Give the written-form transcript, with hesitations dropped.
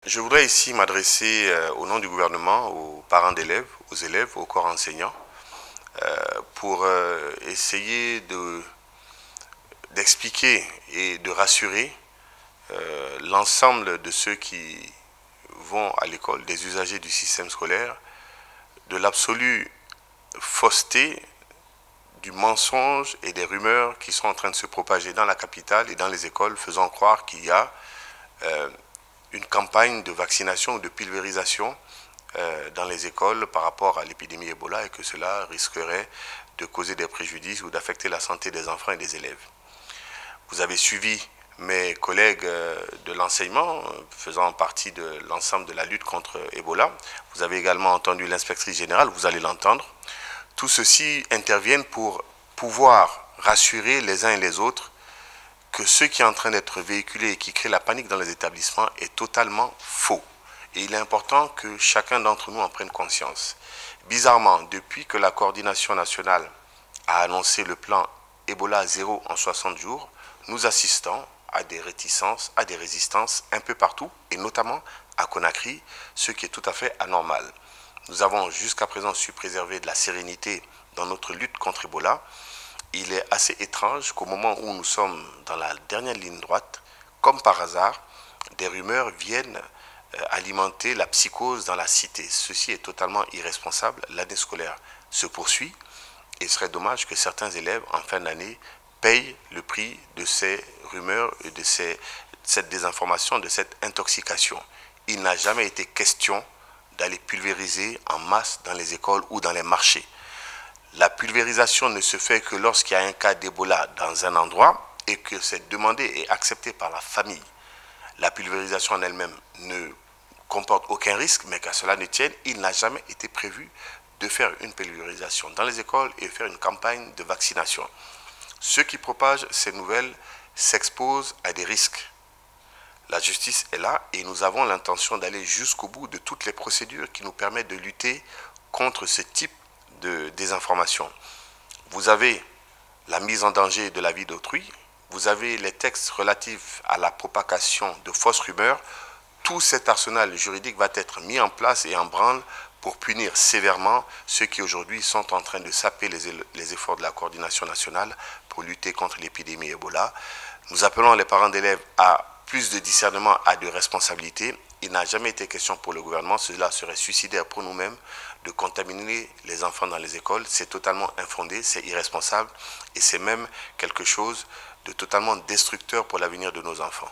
Je voudrais ici m'adresser au nom du gouvernement aux parents d'élèves, aux élèves, au corps enseignant, pour essayer d'expliquer et de rassurer l'ensemble de ceux qui vont à l'école, des usagers du système scolaire, de l'absolue fausseté, du mensonge et des rumeurs qui sont en train de se propager dans la capitale et dans les écoles, faisant croire qu'il y a une campagne de vaccination ou de pulvérisation dans les écoles par rapport à l'épidémie Ebola et que cela risquerait de causer des préjudices ou d'affecter la santé des enfants et des élèves. Vous avez suivi mes collègues de l'enseignement faisant partie de l'ensemble de la lutte contre Ebola. Vous avez également entendu l'inspectrice générale, vous allez l'entendre. Tout ceci interviennent pour pouvoir rassurer les uns et les autres que ce qui est en train d'être véhiculé et qui crée la panique dans les établissements est totalement faux. Et il est important que chacun d'entre nous en prenne conscience. Bizarrement, depuis que la coordination nationale a annoncé le plan Ebola 0 en 60 jours, nous assistons à des réticences, à des résistances un peu partout, et notamment à Conakry, ce qui est tout à fait anormal. Nous avons jusqu'à présent su préserver de la sérénité dans notre lutte contre Ebola. Il est assez étrange qu'au moment où nous sommes dans la dernière ligne droite, comme par hasard, des rumeurs viennent alimenter la psychose dans la cité. Ceci est totalement irresponsable. L'année scolaire se poursuit et il serait dommage que certains élèves en fin d'année payent le prix de ces rumeurs et de cette désinformation, de cette intoxication. Il n'a jamais été question d'aller pulvériser en masse dans les écoles ou dans les marchés. La pulvérisation ne se fait que lorsqu'il y a un cas d'Ebola dans un endroit et que c'est demandé et accepté par la famille. La pulvérisation en elle-même ne comporte aucun risque, mais qu'à cela ne tienne, il n'a jamais été prévu de faire une pulvérisation dans les écoles et faire une campagne de vaccination. Ceux qui propagent ces nouvelles s'exposent à des risques. La justice est là et nous avons l'intention d'aller jusqu'au bout de toutes les procédures qui nous permettent de lutter contre ce type de désinformation. Vous avez la mise en danger de la vie d'autrui, vous avez les textes relatifs à la propagation de fausses rumeurs. Tout cet arsenal juridique va être mis en place et en branle pour punir sévèrement ceux qui aujourd'hui sont en train de saper les efforts de la coordination nationale pour lutter contre l'épidémie Ebola. Nous appelons les parents d'élèves à plus de discernement, à de responsabilité. Il n'a jamais été question pour le gouvernement, cela serait suicidaire pour nous-mêmes, de contaminer les enfants dans les écoles. C'est totalement infondé, c'est irresponsable et c'est même quelque chose de totalement destructeur pour l'avenir de nos enfants.